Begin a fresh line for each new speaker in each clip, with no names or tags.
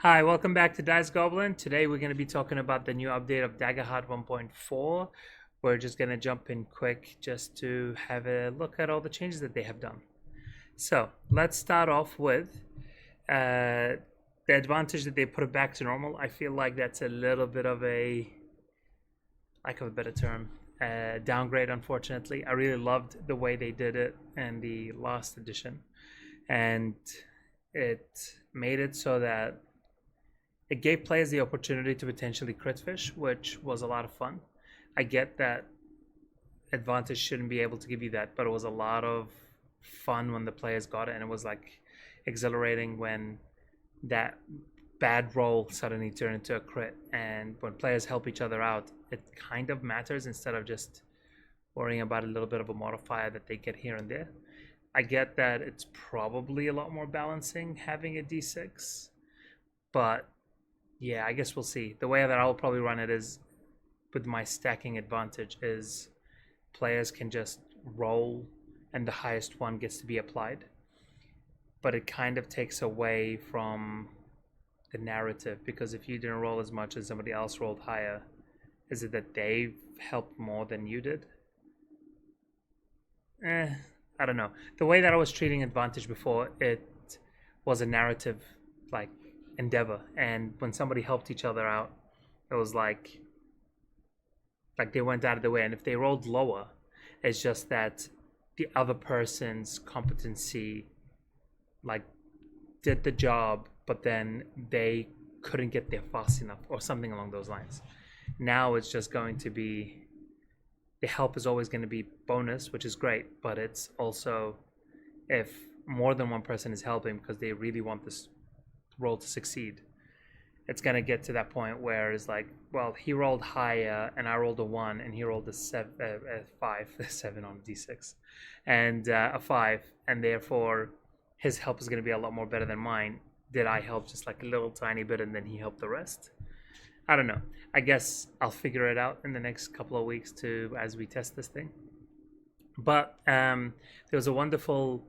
Hi, welcome back to Dice Goblin. Today we're going to be talking about the new update of Daggerheart 1.4. We're just going to jump in quick just to have a look at all the changes that they have done. So let's start off with the advantage that they put it back to normal. I feel like that's a little bit of a, lack of a better term, downgrade, unfortunately. I really loved the way they did it in the last edition. And it made it so that it gave players the opportunity to potentially crit fish, which was a lot of fun. I get that advantage shouldn't be able to give you that, but it was a lot of fun when the players got it, and it was like exhilarating when that bad roll suddenly turned into a crit. And when players help each other out, it kind of matters instead of just worrying about a little bit of a modifier that they get here and there. I get that it's probably a lot more balancing having a d6, but yeah, I guess we'll see. The way that I'll probably run it is with my stacking advantage is players can just roll and the highest one gets to be applied. But it kind of takes away from the narrative, because if you didn't roll as much as somebody else rolled higher, is it that they've helped more than you did? I don't know. The way that I was treating advantage before, it was a narrative like endeavor, and when somebody helped each other out, it was like they went out of the way. And if they rolled lower, it's just that the other person's competency like did the job, but then they couldn't get there fast enough or something along those lines. Now it's just going to be, the help is always going to be bonus, which is great, but it's also if more than one person is helping because they really want this roll to succeed, it's going to get to that point where it's like, well, he rolled higher and I rolled a 1 and he rolled a 5 a 7 on a d6 and a 5, and therefore his help is going to be a lot more better than mine. Did I help just like a little tiny bit and then he helped the rest? I don't know. I guess I'll figure it out in the next couple of weeks as we test this thing. But there was a wonderful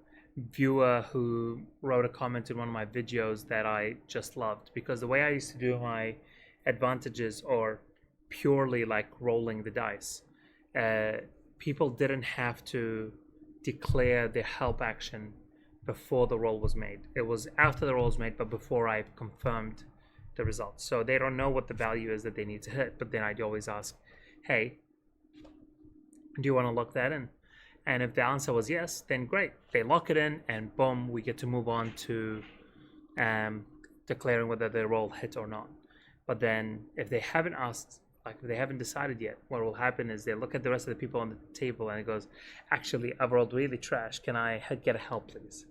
viewer who wrote a comment in one of my videos that I just loved, because the way I used to do my advantages, or purely like rolling the dice, people didn't have to declare their help action before the roll was made. It was after the roll was made, but before I confirmed the results. So they don't know what the value is that they need to hit, but then I'd always ask, hey, do you want to lock that in? And if the answer was yes, then great. They lock it in, and boom, we get to move on to declaring whether the roll hit or not. But then if they haven't asked, like if they haven't decided yet, what will happen is they look at the rest of the people on the table and it goes, actually, I've rolled really trash. Can I get a help, please?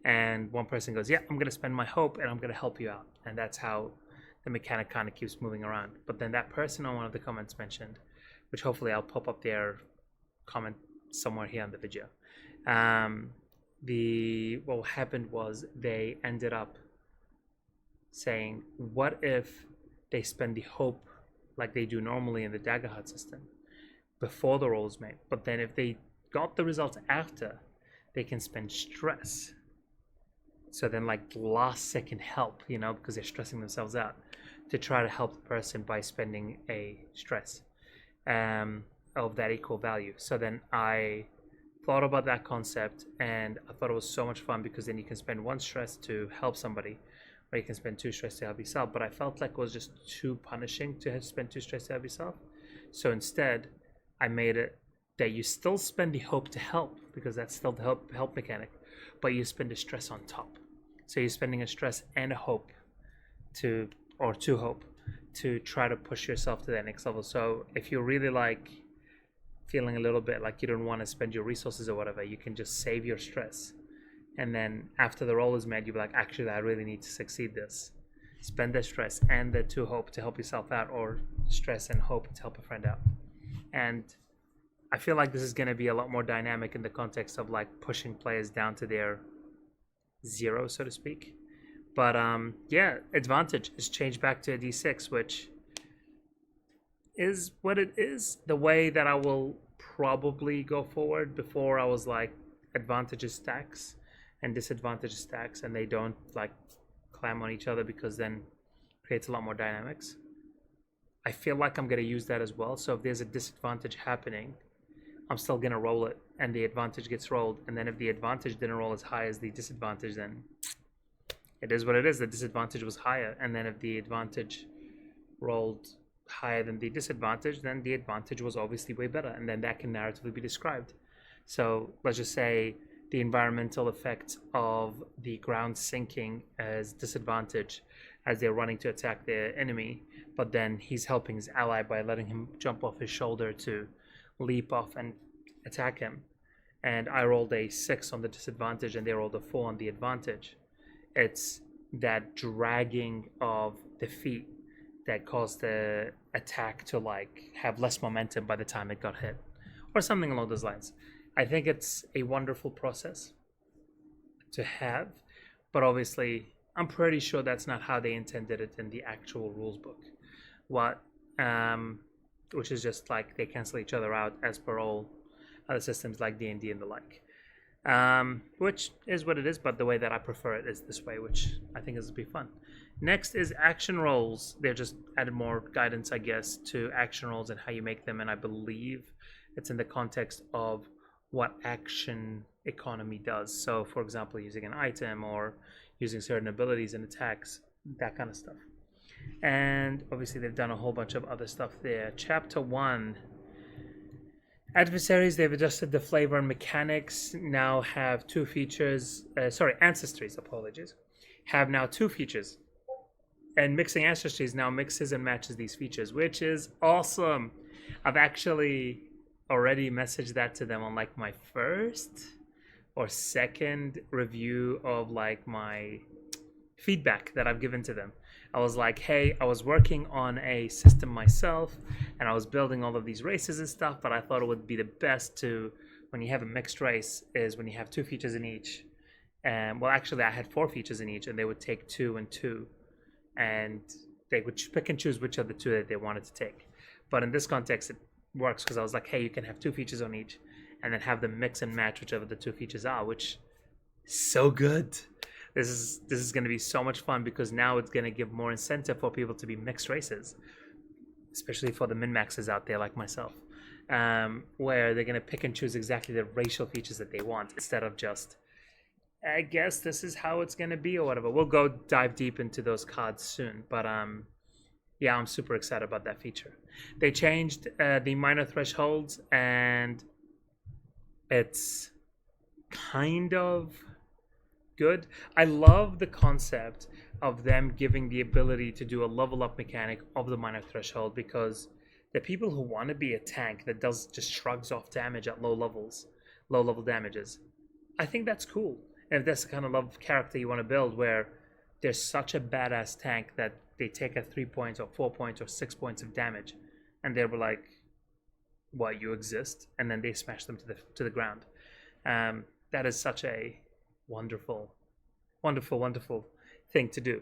And one person goes, yeah, I'm going to spend my hope and I'm going to help you out. And that's how the mechanic kind of keeps moving around. But then that person on one of the comments mentioned, which hopefully I'll pop up their comment somewhere here on the video. What happened was they ended up saying, what if they spend the hope like they do normally in the Daggerheart system before the roll is made, but then if they got the results after, they can spend stress. So then like last second help, because they're stressing themselves out, to try to help the person by spending a stress of that equal value. So then I thought about that concept, and I thought it was so much fun, because then you can spend 1 stress to help somebody, or you can spend 2 stress to help yourself. But I felt like it was just too punishing to spend 2 stress to help yourself. So instead, I made it that you still spend the hope to help, because that's still the help mechanic, but you spend a stress on top. So you're spending a stress and a hope to hope to try to push yourself to that next level. So if you're really like feeling a little bit like you don't want to spend your resources or whatever, you can just save your stress, and then after the roll is made, you'll be like, actually, I really need to succeed this. Spend the stress and the 2 hope to help yourself out, or stress and hope to help a friend out. And I feel like this is going to be a lot more dynamic in the context of like pushing players down to their 0, so to speak. But yeah, advantage is changed back to a d6, which is what it is. The way that I will probably go forward. Before, I was like, advantages stacks and disadvantages stacks, and they don't like clam on each other, because then creates a lot more dynamics. I feel like I'm going to use that as well. So if there's a disadvantage happening, I'm still going to roll it, and the advantage gets rolled. And then if the advantage didn't roll as high as the disadvantage, then it is what it is. The disadvantage was higher. And then if the advantage rolled higher than the disadvantage, then the advantage was obviously way better. And then that can narratively be described. So let's just say the environmental effect of the ground sinking as disadvantage as they're running to attack their enemy, but then he's helping his ally by letting him jump off his shoulder to leap off and attack him. And I rolled a 6 on the disadvantage and they rolled a 4 on the advantage. It's that dragging of the feet that caused the attack to like have less momentum by the time it got hit, or something along those lines. I think it's a wonderful process to have, but obviously I'm pretty sure that's not how they intended it in the actual rules book. Which is just like they cancel each other out as per all other systems like D&D and the like. Which is what it is, but the way that I prefer it is this way, which I think is be fun. Next is action rolls. They've just added more guidance, I guess, to action rolls and how you make them, and I believe it's in the context of what action economy does. So, for example, using an item or using certain abilities and attacks, that kind of stuff. And obviously they've done a whole bunch of other stuff there. Chapter 1. Adversaries, they've adjusted the flavor and mechanics, now have 2 features. Ancestries, apologies. Have now 2 features. And mixing ancestries now mixes and matches these features, which is awesome. I've actually already messaged that to them on like my first or second review of like my feedback that I've given to them. I was like, hey, I was working on a system myself and I was building all of these races and stuff, but I thought it would be the best to, when you have a mixed race, is when you have 2 features in each. And well, actually I had 4 features in each, and they would take 2 and 2, and they would pick and choose which of the 2 that they wanted to take. But in this context, it works because I was like, hey, you can have 2 features on each and then have them mix and match whichever the 2 features are, which is so good. This is going to be so much fun because now it's going to give more incentive for people to be mixed races, especially for the min-maxers out there like myself, where they're going to pick and choose exactly the racial features that they want instead of just, I guess this is how it's going to be or whatever. We'll go dive deep into those cards soon, but yeah, I'm super excited about that feature. They changed the minor thresholds, and it's kind of good. I love the concept of them giving the ability to do a level up mechanic of the minor threshold, because the people who want to be a tank that does just shrugs off damage at low level damages, I think that's cool. And if that's the kind of character you want to build, where there's such a badass tank that they take a 3 points or 4 points or 6 points of damage, and they were like, "What, you exist?" And then they smash them to the ground. That is such a wonderful thing to do,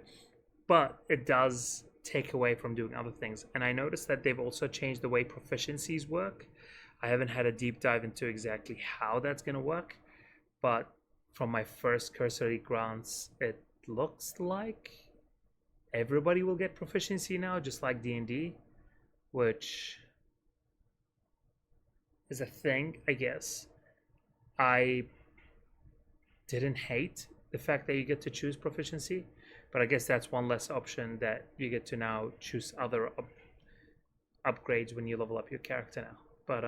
but it does take away from doing other things. And I noticed that they've also changed the way proficiencies work. I haven't had a deep dive into exactly how that's going to work, but from my first cursory glance, it looks like everybody will get proficiency now, just like D&D, which is a thing, I guess. I didn't hate the fact that you get to choose proficiency, but I guess that's one less option that you get to now choose other upgrades when you level up your character now. But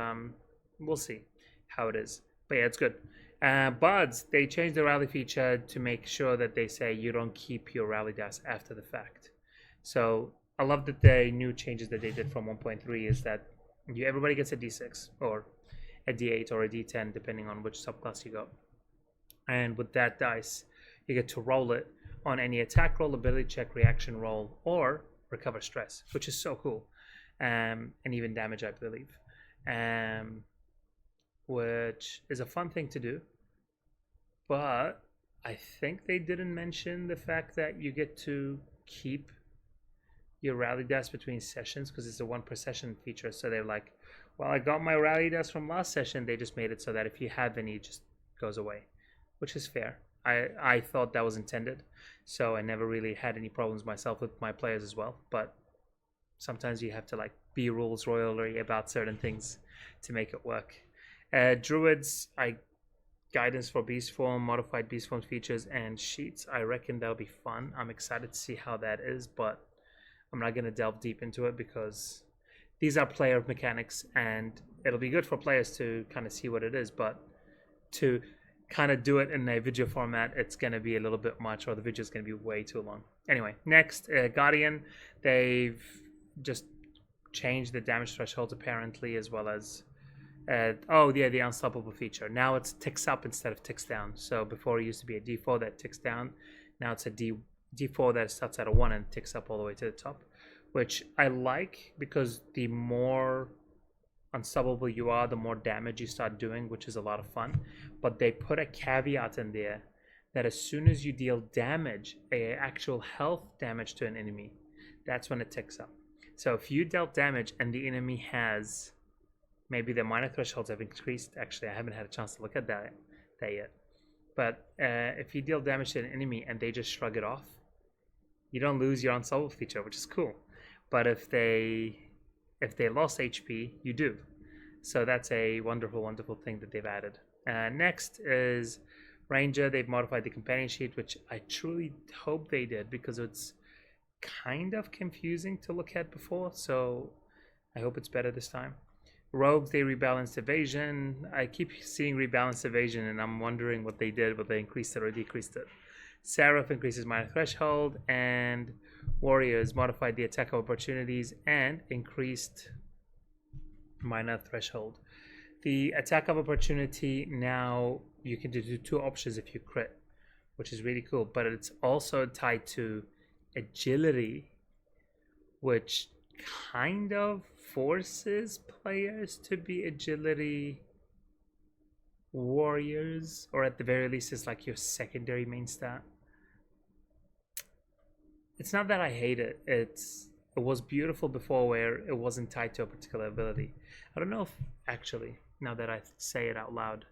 we'll see how it is. But yeah, it's good. Buds, they changed the rally feature to make sure that they say you don't keep your rally dice after the fact. So I love that the new changes that they did from 1.3 is that everybody gets a D6 or a D8 or a D10 depending on which subclass you go. And with that dice, you get to roll it on any attack roll, ability check, reaction roll, or recover stress, which is so cool. And even damage, I believe. Which is a fun thing to do. But I think they didn't mention the fact that you get to keep your rally dice between sessions, because it's a 1 per session feature. So they're like, well, I got my rally dice from last session. They just made it so that if you have any, it just goes away, which is fair. I thought that was intended. so I never really had any problems myself with my players as well. But sometimes you have to like be rules royally about certain things to make it work. Druids, I guidance for beast form, modified beast form features, and sheets. I reckon that'll be fun. I'm excited to see how that is, but I'm not going to delve deep into it because these are player mechanics, and it'll be good for players to kind of see what it is, but to kind of do it in a video format, it's going to be a little bit much, or the video is going to be way too long. Anyway, next, Guardian. They've just changed the damage thresholds apparently, as well as oh yeah, the unstoppable feature. Now it's ticks up instead of ticks down. So before it used to be a D4 that ticks down. Now it's a D4 that starts at a 1 and ticks up all the way to the top, which I like because the more unstoppable you are, the more damage you start doing, which is a lot of fun. But they put a caveat in there that as soon as you deal damage, actual health damage to an enemy, that's when it ticks up. So if you dealt damage and the enemy has, maybe the minor thresholds have increased. Actually, I haven't had a chance to look at that yet. But if you deal damage to an enemy and they just shrug it off, you don't lose your unstoppable feature, which is cool. But if they lost HP, you do. So that's a wonderful, wonderful thing that they've added. Next is Ranger. They've modified the companion sheet, which I truly hope they did because it's kind of confusing to look at before. So I hope it's better this time. Rogues, they rebalanced evasion. I keep seeing rebalanced evasion, and I'm wondering what they did, whether they increased it or decreased it. Seraph increases minor threshold, and Warriors modified the attack of opportunities and increased minor threshold. The attack of opportunity, now you can do 2 options if you crit, which is really cool, but it's also tied to agility, which kind of forces players to be agility warriors, or at the very least it's like your secondary main stat. It's not that I hate it. It was beautiful before where it wasn't tied to a particular ability. I don't know if, actually, now that I say it out loud,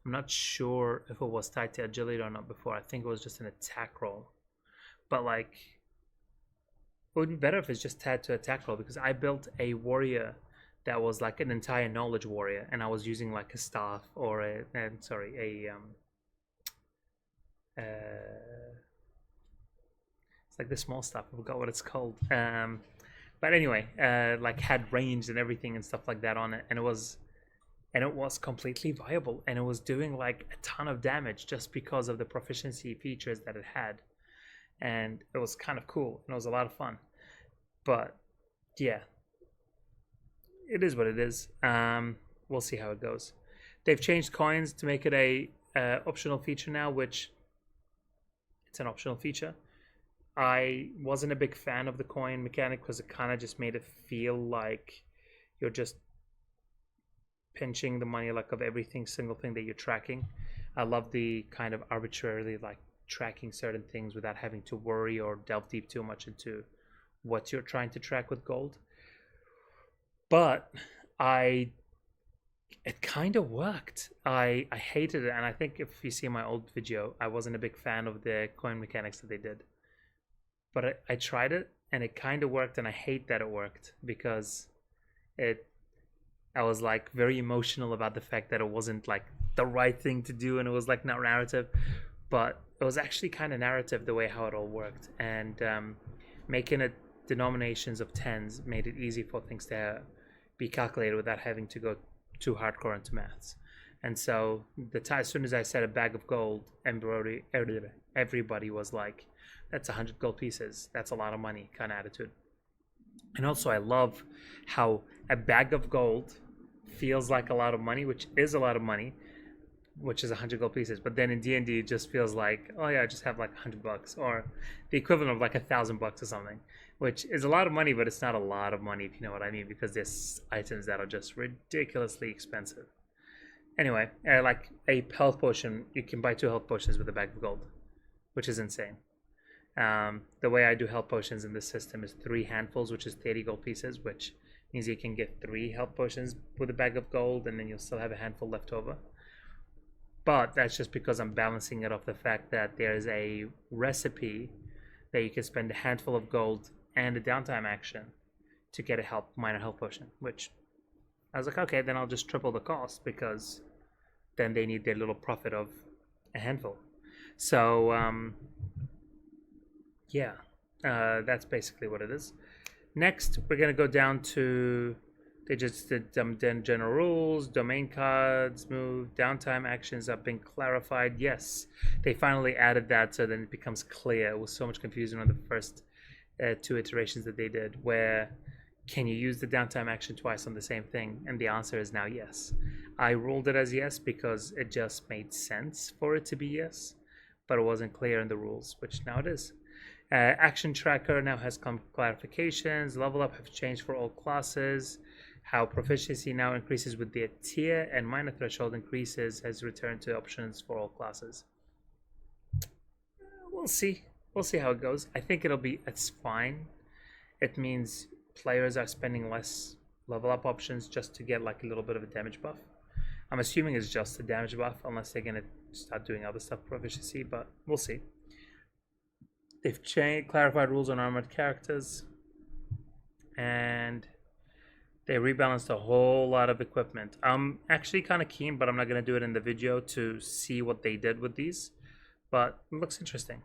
I'm not sure if it was tied to agility or not before. I think it was just an attack roll. But like, it would be better if it's just tied to attack roll, because I built a warrior that was like an entire knowledge warrior, and I was using like a staff or it's like the small stuff. I forgot what it's called. But anyway, like had range and everything and stuff like that on it, and it was completely viable, and it was doing like a ton of damage just because of the proficiency features that it had. And it was kind of cool, and it was a lot of fun. But yeah, it is what it is. We'll see how it goes. They've changed coins to make it a optional feature now, which it's an optional feature. I wasn't a big fan of the coin mechanic because it kind of just made it feel like you're just pinching the money like of everything, single thing that you're tracking. I love the kind of arbitrarily like tracking certain things without having to worry or delve deep too much into what you're trying to track with gold. But it kind of worked. I hated it, and I think if you see my old video, I wasn't a big fan of the coin mechanics that they did. But I tried it, and it kind of worked, and I hate that it worked because I was like very emotional about the fact that it wasn't like the right thing to do, and it was like not narrative. But it was actually kind of narrative the way how it all worked, and making it denominations of tens made it easy for things to be calculated without having to go too hardcore into maths. And so as soon as I said a bag of gold, everybody was like, that's 100 gold pieces, that's a lot of money kind of attitude. And also I love how a bag of gold feels like a lot of money, which is a lot of money, which is 100 gold pieces, but then in D&D it just feels like, oh yeah, I just have like $100 or the equivalent of like $1,000 or something, which is a lot of money, but it's not a lot of money, if you know what I mean, because there's items that are just ridiculously expensive. Anyway, like a health potion, you can buy 2 health potions with a bag of gold, which is insane. The way I do health potions in this system is 3 handfuls, which is 30 gold pieces, which means you can get 3 health potions with a bag of gold, and then you'll still have a handful left over. But that's just because I'm balancing it off the fact that there's a recipe that you can spend a handful of gold and a downtime action to get a minor health potion, which I was like, okay, then I'll just triple the cost because then they need their little profit of a handful. So yeah, that's basically what it is. Next, we're gonna go down to they just did general rules, domain cards, move, downtime actions have been clarified. Yes, they finally added that so then it becomes clear. It was so much confusion on the first two iterations that they did, where can you use the downtime action twice on the same thing? And the answer is now yes. I ruled it as yes because it just made sense for it to be yes, but it wasn't clear in the rules, which now it is. Action tracker now has clarifications. Level up have changed for all classes. How proficiency now increases with the tier and minor threshold increases has returned to options for all classes. We'll see. We'll see how it goes. I think it's fine. It means players are spending less level up options just to get like a little bit of a damage buff. I'm assuming it's just a damage buff unless they're going to start doing other stuff proficiency, but we'll see. They've clarified rules on armored characters, and they rebalanced a whole lot of equipment. I'm actually kind of keen, but I'm not going to do it in the video to see what they did with these, but it looks interesting.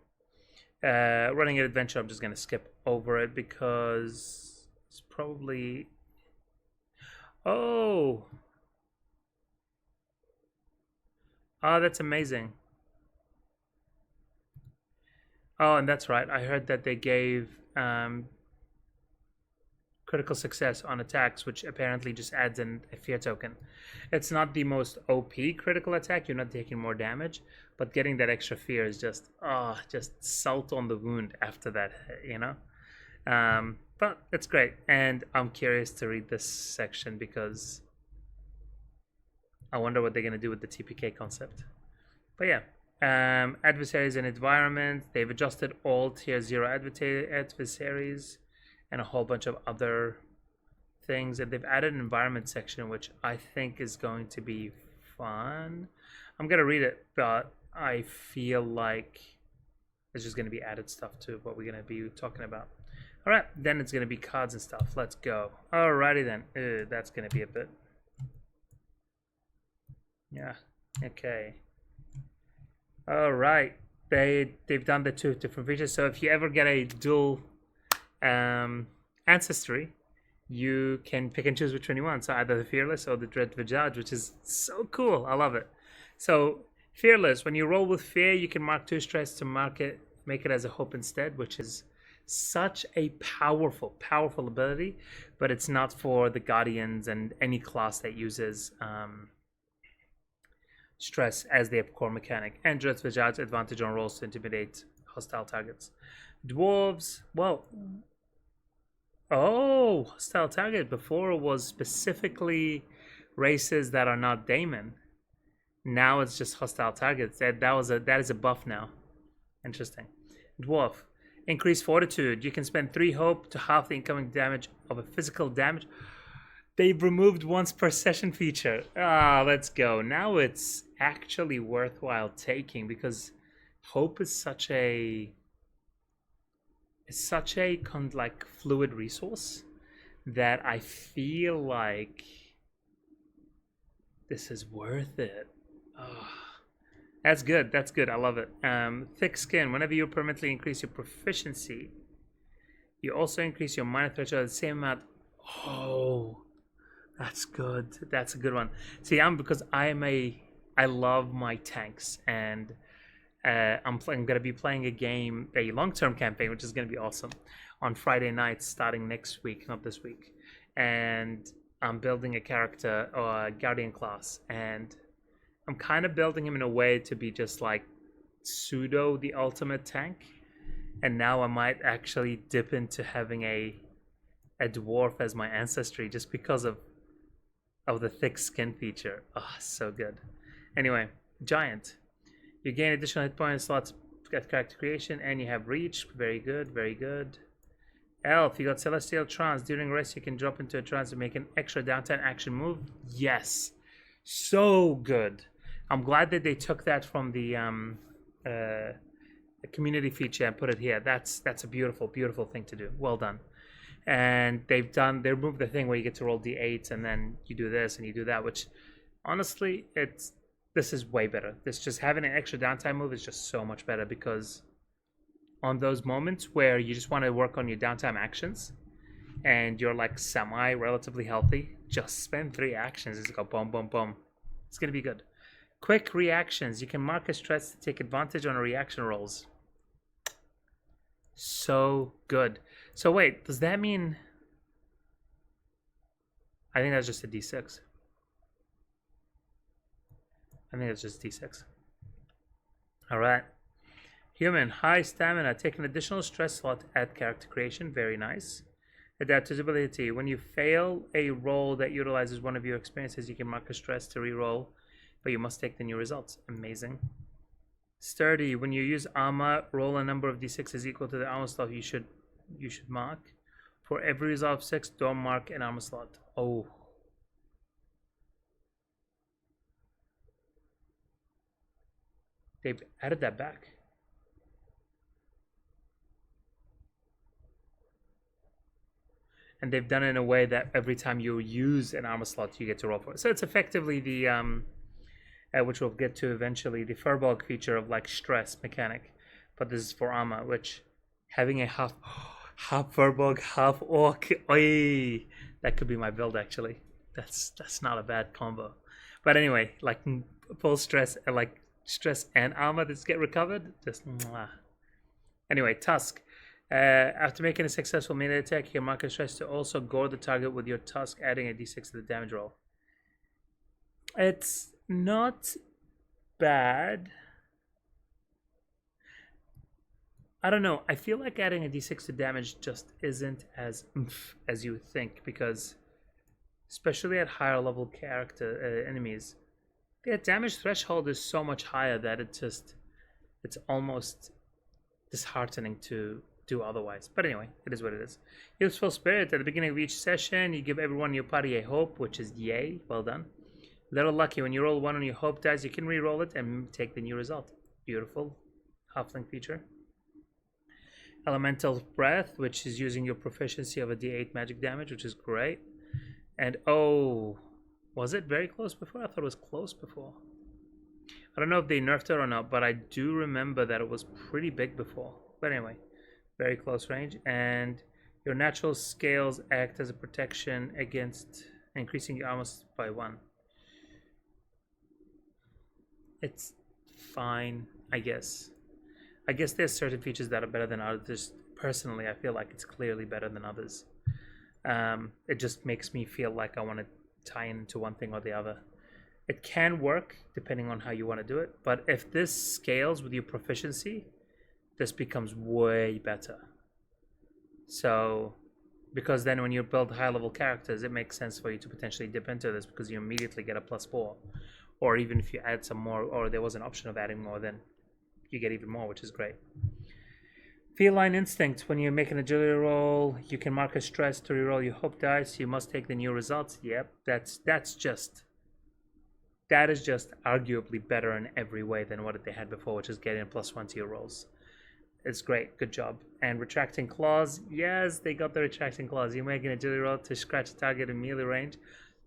Running an adventure, I'm just going to skip over it because it's probably... Oh, that's amazing. Oh, and that's right. I heard that they gave critical success on attacks, which apparently just adds in a fear token. It's not the most OP critical attack. You're not taking more damage, but getting that extra fear is just salt on the wound after that, you know? But it's great. And I'm curious to read this section because I wonder what they're going to do with the TPK concept. But yeah. Adversaries and environment. They've adjusted all tier 0 adversaries and a whole bunch of other things, and they've added an environment section, which I think is going to be fun. I'm gonna read it, but I feel like it's just gonna be added stuff to what we're gonna be talking about. All right, then it's gonna be cards and stuff. Let's go. Alrighty then. That's gonna be a bit. Yeah. Okay. All right, they've done the two different features. So if you ever get a dual ancestry, you can pick and choose which one you want. So either the Fearless or the Dread Visage, which is so cool. I love it. So Fearless, when you roll with fear, you can mark 2 stress to make it as a hope instead, which is such a powerful ability. But it's not for the Guardians and any class that uses stress as their core mechanic. And Dread Visage advantage on rolls to intimidate hostile targets. Dwarves, well, hostile target. Before it was specifically races that are not daemon. Now it's just hostile targets. That is a buff now. Interesting. Dwarf, increase fortitude. You can spend 3 hope to half the incoming damage of a physical damage. They've removed once per session feature. Let's go. Now it's actually worthwhile taking because hope is such a like fluid resource that I feel like this is worth it. That's good. That's good. I love it. Thick skin. Whenever you permanently increase your proficiency, you also increase your minor threshold at the same amount. Oh, that's good. That's a good one. See, because I love my tanks, and I'm going to be playing a long-term campaign, which is going to be awesome, on Friday nights starting next week, not this week. And I'm building a character or a Guardian class, and I'm kind of building him in a way to be just like pseudo the ultimate tank. And now I might actually dip into having a dwarf as my ancestry just because of the thick skin feature. So good. Anyway, giant. You gain additional hit points slots at character creation, and you have reach. Very good, very good. Elf, you got celestial trance. During rest, you can drop into a trance to make an extra downtime action move. Yes, so good. I'm glad that they took that from the community feature and put it here. That's a beautiful, beautiful thing to do. Well done. And they removed the thing where you get to roll d8s and then you do this and you do that, which honestly, this is way better. This just having an extra downtime move is just so much better, because on those moments where you just want to work on your downtime actions and you're like semi relatively healthy, just spend 3 actions. Just go boom, boom, boom. It's gonna be good. Quick reactions. You can mark a stress to take advantage on reaction rolls. So good. So wait, does that mean... I think that's just a d6. I think it's just d6. Alright. Human, high stamina. Take an additional stress slot at character creation. Very nice. Adaptability. When you fail a roll that utilizes one of your experiences, you can mark a stress to reroll, but you must take the new results. Amazing. Sturdy. When you use armor, roll a number of d6s equal to the armor slot you should mark. For every resolve 6, don't mark an armor slot. Oh. They've added that back. And they've done it in a way that every time you use an armor slot, you get to roll for it. So it's effectively the which we'll get to eventually, the Furbolg feature of like stress mechanic, but this is for armor, which having a half Furbolg, half orc, oy, that could be my build actually. That's not a bad combo. But anyway, like full stress and like stress and armor that get recovered, just mwah. Anyway, Tusk. After making a successful melee attack, you can mark a stress to also gore the target with your tusk, adding a d6 to the damage roll. It's not bad. I don't know. I feel like adding a d6 to damage just isn't as oomph as you would think, because especially at higher level character enemies, their damage threshold is so much higher that it's almost disheartening to do otherwise. But anyway, it is what it is. Useful spirit. At the beginning of each session, you give everyone in your party a hope, which is yay. Well done. Little lucky. When you roll 1 on your hope dice, you can re-roll it and take the new result. Beautiful halfling feature. Elemental breath, which is using your proficiency of a d8 magic damage, which is great. And oh, was it very close before? I thought it was close before. I don't know if they nerfed it or not, but I do remember that it was pretty big before. But anyway, very close range. And your natural scales act as a protection against increasing your armor by 1. It's fine, I guess. I guess there's certain features that are better than others. Personally, I feel like it's clearly better than others. It just makes me feel like I want to tie into one thing or the other. It can work depending on how you want to do it, but if this scales with your proficiency, this becomes way better. So, because then when you build high level characters, it makes sense for you to potentially dip into this, because you immediately get a +4. Or even if you add some more, or there was an option of adding more, then you get even more, which is great. Feline instinct. When you make an agility roll, you can mark a stress to reroll your hope dice. You must take the new results. Yep, that is just arguably better in every way than what they had before, which is getting a +1 to your rolls. It's great. Good job. And retracting claws. Yes, they got the retracting claws. You make an agility roll to scratch a target in melee range.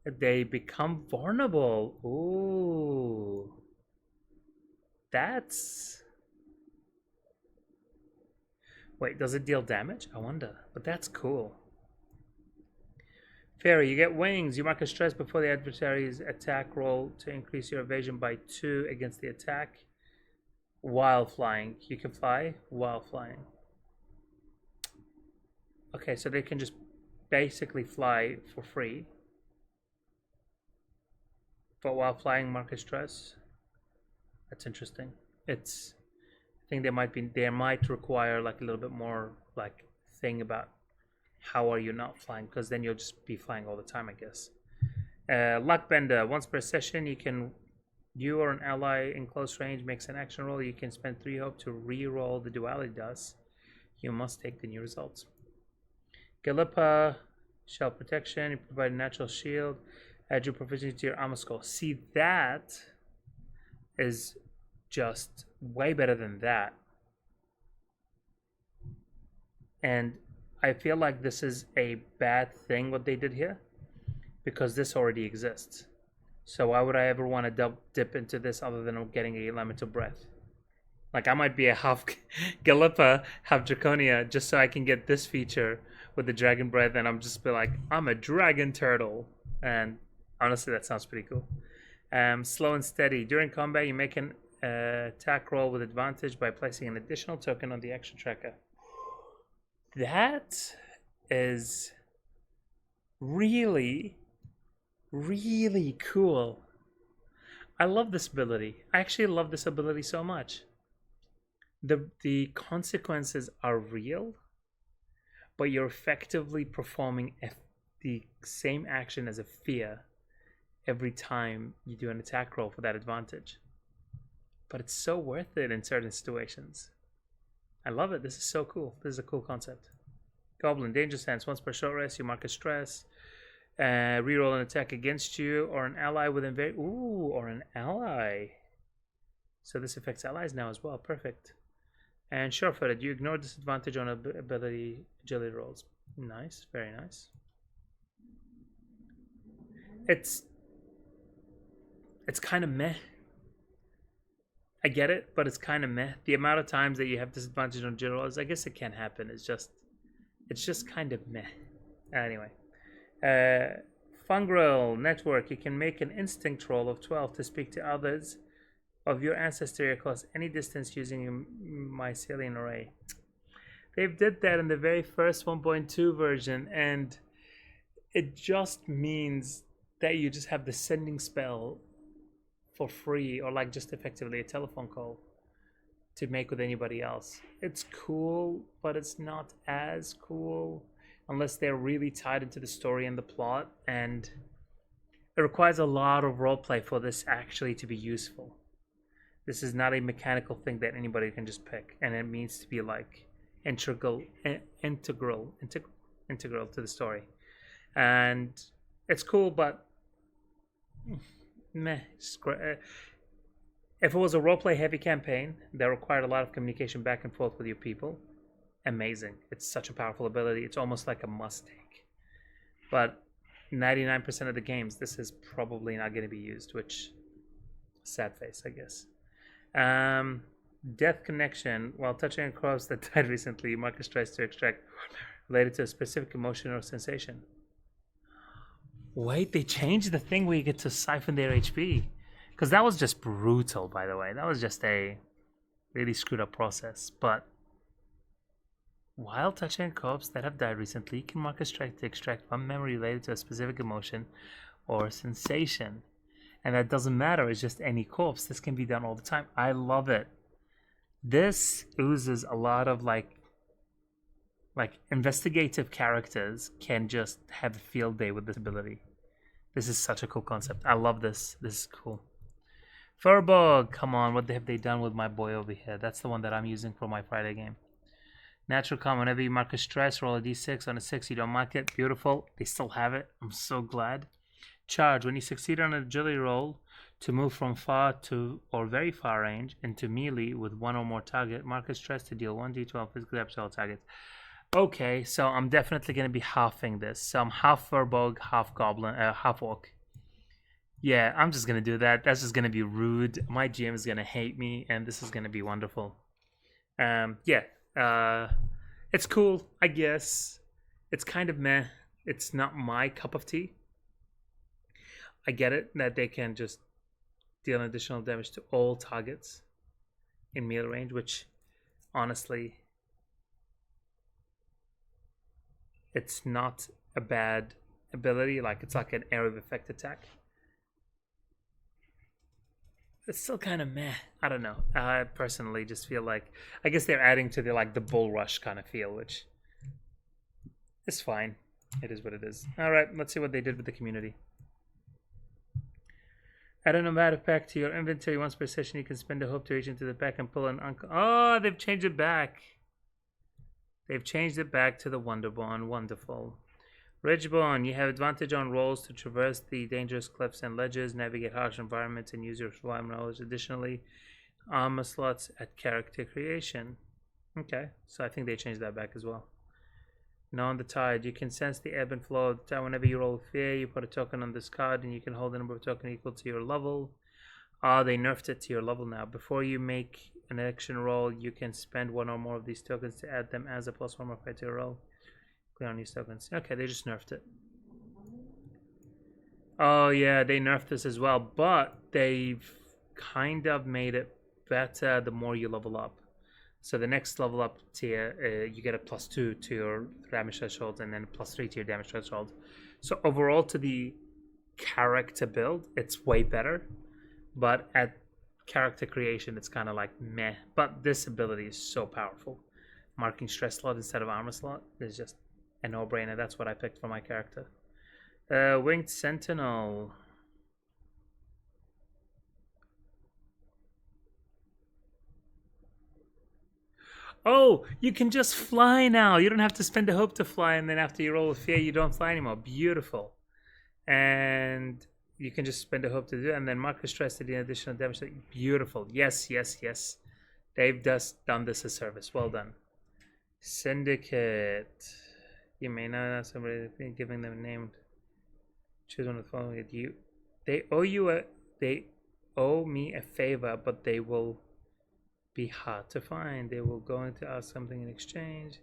They become vulnerable. Ooh. That's... Wait, does it deal damage? I wonder. But that's cool. Fairy, you get wings. You mark a stress before the adversary's attack roll to increase your evasion by 2 against the attack while flying. You can fly while flying. Okay, so they can just basically fly for free. But while flying, mark a stress. That's interesting. I think they might require like a little bit more like thing about how are you not flying, because then you'll just be flying all the time, I guess. Luckbender. Once per session, you or an ally in close range makes an action roll. You can spend 3 hope to re-roll the duality dice. You must take the new results. Gallipa. Shell protection. You provide a natural shield. Add your proficiency to your armor score. See that? is just way better than that. And I feel like this is a bad thing what they did here, because this already exists. So why would I ever want to dip into this other than getting a elemental breath? Like, I might be a half Gallipa, half Draconia, just so I can get this feature with the dragon breath, and I'm just be like, I'm a dragon turtle. And honestly, that sounds pretty cool. Slow and steady. During combat, you make an attack roll with advantage by placing an additional token on the action tracker. That is really, really cool. I love this ability. I actually love this ability so much. The consequences are real, but you're effectively performing the same action as a fear every time you do an attack roll for that advantage. But it's so worth it in certain situations. I love it. This is so cool. This is a cool concept. Goblin, danger sense. Once per short rest, you mark a stress. Reroll an attack against you or an ally within or an ally. So this affects allies now as well. Perfect. And sure-footed, you ignore disadvantage on ability agility rolls. Nice, very nice. It's kind of meh. I get it, but it's kind of meh. The amount of times that you have disadvantage on agility rolls, I guess it can happen. It's just kind of meh. Anyway. Fungrel Network, you can make an instinct roll of 12 to speak to others of your ancestry across any distance using a mycelium array. They've did that in the very first 1.2 version, and it just means that you just have the sending spell for free, or like just effectively a telephone call to make with anybody else. It's cool, but it's not as cool unless they're really tied into the story and the plot, and it requires a lot of roleplay for this actually to be useful. This is not a mechanical thing that anybody can just pick, and it means to be like integral to the story. And it's cool, but meh. If it was a roleplay heavy campaign that required a lot of communication back and forth with your people, amazing. It's such a powerful ability. It's almost like a must take. But 99% of the games, this is probably not going to be used, which sad face, I guess. Death connection. While touching a corpse that died recently, Marcus tries to extract related to a specific emotion or sensation. Wait, they changed the thing where you get to siphon their HP. Because that was just brutal, by the way. That was just a really screwed up process. But while touching a corpse that have died recently, you can mark a strike to extract one memory related to a specific emotion or sensation. And that doesn't matter, it's just any corpse. This can be done all the time. I love it. This oozes a lot of like investigative characters can just have a field day with this ability. This is such a cool concept. I love this. This is cool. Furbog, come on, what have they done with my boy over here? That's the one that I'm using for my Friday game. Natural calm, whenever you mark a stress, roll a d6. On a 6, you don't mark it. Beautiful. They still have it. I'm so glad. Charge, when you succeed on an agility roll to move from far to or very far range into melee with one or more target, mark a stress to deal 1d12 physical damage to all targets. Okay, so I'm definitely going to be halving this. So I'm half Furbog, half Goblin, half Orc. Yeah, I'm just going to do that. That's just going to be rude. My GM is going to hate me, and this is going to be wonderful. It's cool, I guess. It's kind of meh. It's not my cup of tea. I get it that they can just deal additional damage to all targets in melee range, which honestly, it's not a bad ability. Like, it's like an area of effect attack. It's still kind of meh. I don't know. I personally just feel like, I guess they're adding to the bull rush kind of feel, which is fine. It is what it is. All right, let's see what they did with the community. Add a nomadic pack to your inventory once per session. You can spend a hope to reach into the pack and pull an Oh, they've changed it back. They've changed it back to the Wonder Bond. Wonderful. Ridgebone, you have advantage on rolls to traverse the dangerous cliffs and ledges, navigate harsh environments, and use your survival knowledge. Additionally, armor slots at character creation. Okay, so I think they changed that back as well. Now on the tide, you can sense the ebb and flow of the tide. Whenever you roll fear, you put a token on this card, and you can hold a number of tokens equal to your level. They nerfed it to your level now. Before you make an action roll, you can spend one or more of these tokens to add them as a +1 modifier to your roll. Clear on these tokens. Okay, they just nerfed it. Oh yeah, they nerfed this as well, but they've kind of made it better the more you level up. So the next level up tier, you get a +2 to your damage threshold, and then a +3 to your damage threshold. So overall, to the character build, it's way better. But at character creation, it's kind of like meh. But this ability is so powerful. Marking stress slot instead of armor slot is just a no-brainer. That's what I picked for my character. Winged Sentinel. Oh, you can just fly now. You don't have to spend a hope to fly, and then after you roll a fear, you don't fly anymore. Beautiful. And you can just spend a hope to do it, and then mark a stress to the additional damage. Beautiful. Yes, yes, yes. They've just done this a service. Well done. Syndicate. You may not have somebody giving them a name. Choose one of the following. They owe me a favor, but they will be hard to find. They will going to ask something in exchange.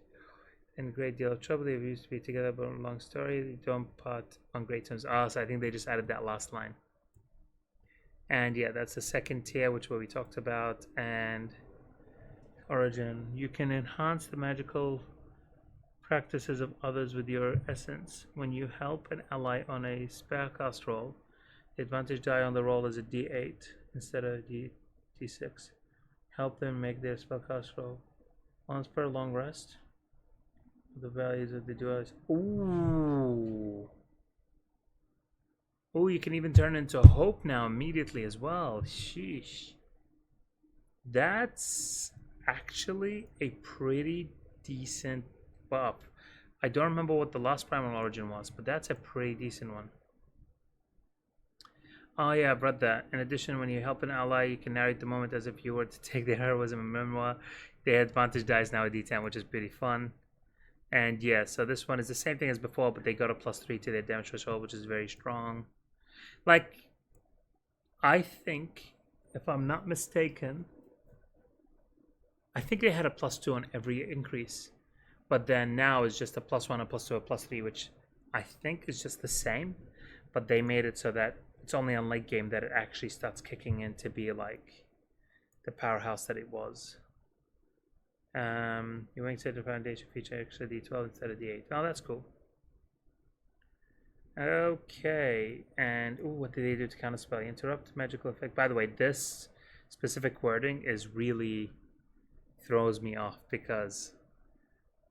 In a great deal of trouble. They used to be together, but a long story. They don't part on great terms. So I think they just added that last line. And yeah, that's the second tier, which we talked about. And origin. You can enhance the magical practices of others with your essence. When you help an ally on a spellcast roll, the advantage die on the roll is a d8 instead of a d6. Help them make their spellcast roll. Once per long rest. The values of the duels. Ooh. Oh, you can even turn into a hope now immediately as well. Sheesh. That's actually a pretty decent buff. I don't remember what the last primal origin was, but that's a pretty decent one. Oh yeah, I've read that. In addition, when you help an ally, you can narrate the moment as if you were to take their heroism and memoir. Their advantage dies now a d10, which is pretty fun. And yeah, so this one is the same thing as before, but they got a +3 to their damage threshold, which is very strong. Like, I think, if I'm not mistaken, I think they had a +2 on every increase. But then now it's just a +1, a +2, a +3, which I think is just the same. But they made it so that it's only on late game that it actually starts kicking in to be like the powerhouse that it was. You wing set the foundation feature extra d12 instead of d8. Oh, that's cool. Okay, and ooh, what did they do to counterspell? Interrupt magical effect. By the way, this specific wording is really throws me off because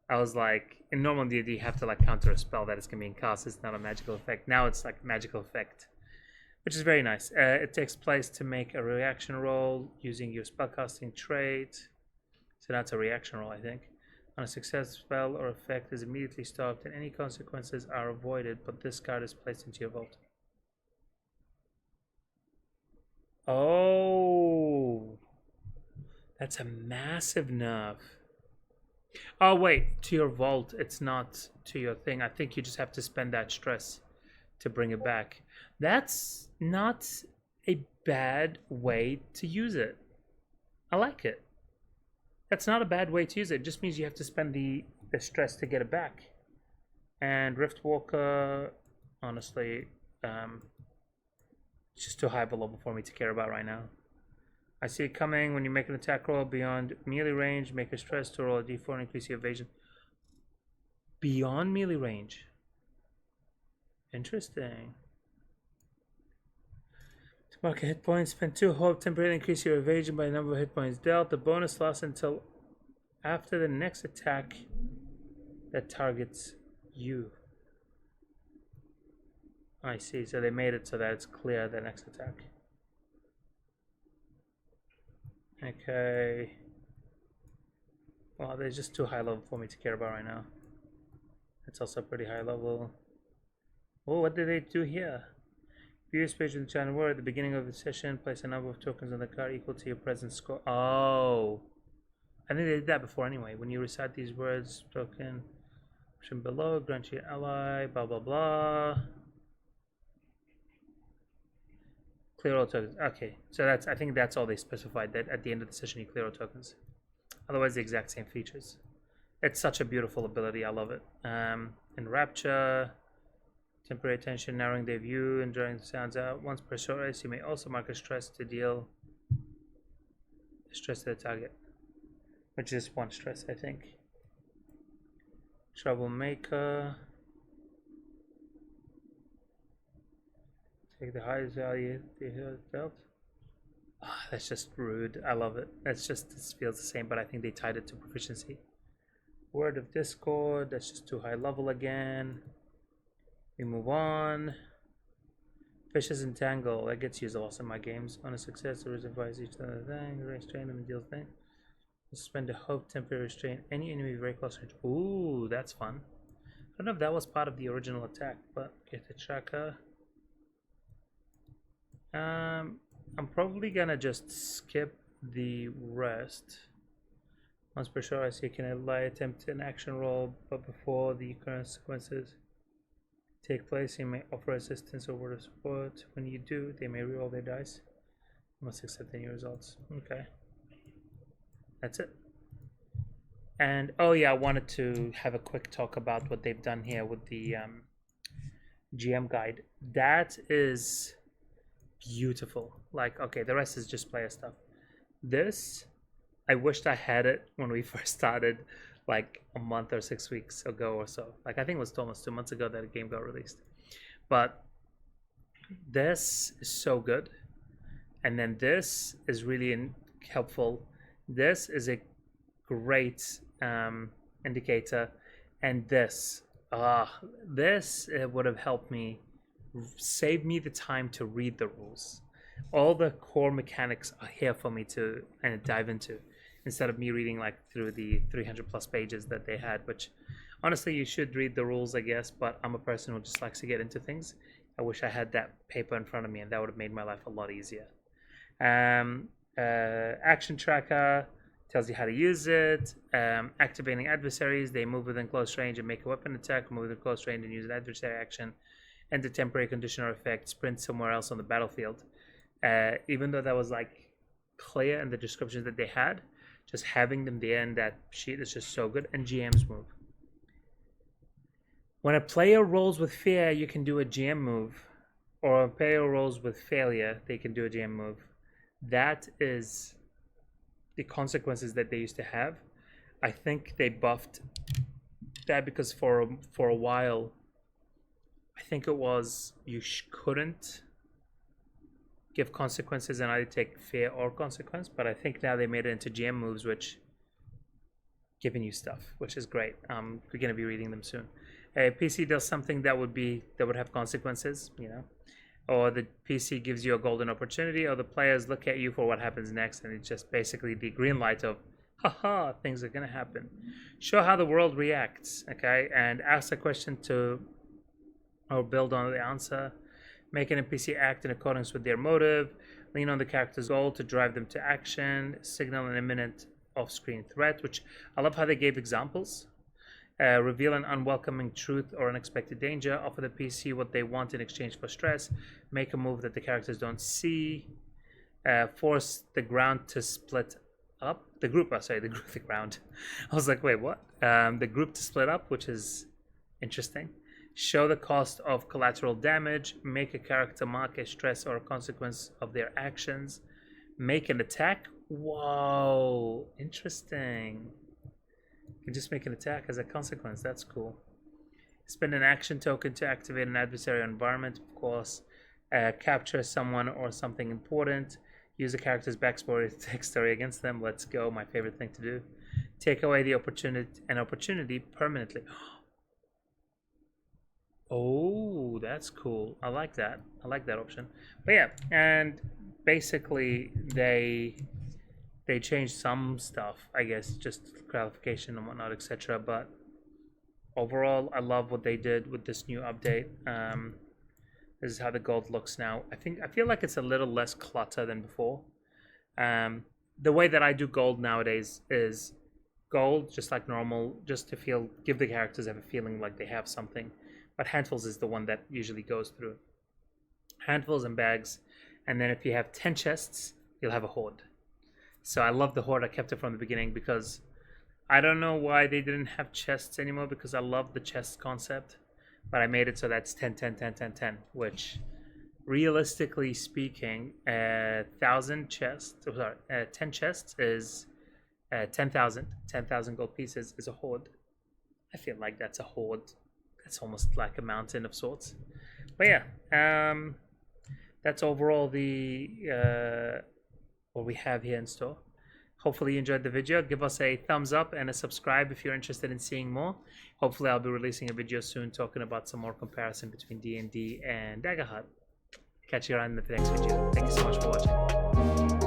I was like, in normal D&D, you have to like counter a spell that is going to be in cast. It's not a magical effect. Now it's like magical effect, which is very nice. It takes place to make a reaction roll using your spellcasting trait. So that's a reaction roll, I think. On a success, spell or effect is immediately stopped and any consequences are avoided, but this card is placed into your vault. Oh, that's a massive nerf. Oh wait, to your vault, it's not to your thing. I think you just have to spend that stress to bring it back. That's not a bad way to use it. I like it. That's not a bad way to use it. It just means you have to spend the stress to get it back. And Riftwalker, honestly, it's just too high of a level for me to care about right now. I see it coming. When you make an attack roll beyond melee range, make a stress to roll a d4 and increase your evasion. Beyond melee range. Interesting. To mark a hit point, spend 2 hope, temporarily increase your evasion by the number of hit points dealt. The bonus lasts until after the next attack that targets you. I see, so they made it so that it's clear the next attack. Okay. Well, they're just too high level for me to care about right now. It's also pretty high level. Oh, what did they do here? View space with the channel word at the beginning of the session. Place a number of tokens on the card equal to your present score. Oh, I think they did that before anyway. When you recite these words, token option below, grant your ally, blah blah blah. Clear all tokens. Okay, so that's, I think that's all they specified, that at the end of the session you clear all tokens. Otherwise, the exact same features. It's such a beautiful ability. I love it. Enrapture, temporary attention, narrowing their view, and drawing the sounds out. Once per short rest, you may also mark a stress to deal stress to the target, which is one stress, I think. Troublemaker. Take the highest value the hero dealt. Oh, that's just rude. I love it. That's just, this feels the same, but I think they tied it to proficiency. Word of Discord. That's just too high level again. We move on. Fishes Entangle. That gets used a lot in my games. On a success, the advise each other thing. Restrain them and deal thing. Suspend a hope, temporary restrain any enemy very close range. Ooh, that's fun. I don't know if that was part of the original attack, but get the tracker. I'm probably gonna just skip the rest. Once per short rest, you can attempt an action roll, but before the consequences take place, you may offer assistance or word of support. When you do, they may reroll their dice. You must accept any results. Okay. That's it. And oh yeah, I wanted to have a quick talk about what they've done here with the GM guide. That is beautiful. Like, okay, the rest is just player stuff. This, I wished I had it when we first started, like a month or 6 weeks ago or so. Like, I think it was almost 2 months ago that a game got released. But this is so good. And then this is really helpful. This is a great indicator. And this would have helped me, save me the time to read the rules. All the core mechanics are here for me to kind of dive into, instead of me reading like through the 300 plus pages that they had, which honestly you should read the rules, I guess, but I'm a person who just likes to get into things. I wish I had that paper in front of me, and that would have made my life a lot easier. Action tracker tells you how to use it. Activating adversaries, they move within close range and make a weapon attack, move within close range and use an adversary action, and the temporary condition or effect, sprint somewhere else on the battlefield. Even though that was like clear in the descriptions that they had, just having them there in that sheet is just so good. And GM's move. When a player rolls with fear, you can do a GM move, or a player rolls with failure, they can do a GM move. That is the consequences that they used to have. I think they buffed that because for a while, I think it was you couldn't give consequences and either take fear or consequence, but I think now they made it into GM moves, which giving you stuff, which is great. We're going to be reading them soon. A PC does something that would have consequences, you know, or the PC gives you a golden opportunity, or the players look at you for what happens next, and it's just basically the green light of, haha, things are going to happen. Show how the world reacts, okay, and ask a question to, or build on the answer. Make an NPC act in accordance with their motive. Lean on the character's goal to drive them to action. Signal an imminent off-screen threat, which I love how they gave examples. Reveal an unwelcoming truth or unexpected danger. Offer the PC what they want in exchange for stress. Make a move that the characters don't see. Force the ground to split up. The group. The ground. I was like, wait, what? The group to split up, which is interesting. Show the cost of collateral damage. Make a character mark a stress or a consequence of their actions. Make an attack. Whoa, interesting. You can just make an attack as a consequence. That's cool. Spend an action token to activate an adversary environment, of course. Capture someone or something important. Use a character's backstory to take story against them. Let's go. My favorite thing to do. Take away the opportunity permanently. Oh, that's cool. I like that. I like that option. But yeah, and basically they changed some stuff, I guess, just clarification and whatnot, etc. But overall, I love what they did with this new update. This is how the gold looks now. I feel like it's a little less clutter than before. The way that I do gold nowadays is gold, just like normal, just to give the characters have a feeling like they have something. But handfuls is the one that usually goes through. Handfuls and bags, and then if you have 10 chests, you'll have a horde. So I love the horde. I kept it from the beginning because I don't know why they didn't have chests anymore, because I love the chest concept. But I made it so that's 10, 10, 10, 10, 10, which realistically speaking, 10 chests is 10,000. 10,000 gold pieces is a horde. I feel like that's a horde. That's almost like a mountain of sorts. But yeah, that's overall the what we have here in store. Hopefully you enjoyed the video. Give us a thumbs up and a subscribe if you're interested in seeing more. Hopefully I'll be releasing a video soon talking about some more comparison between D&D and Daggerheart. Catch you around in the next video. Thank you so much for watching.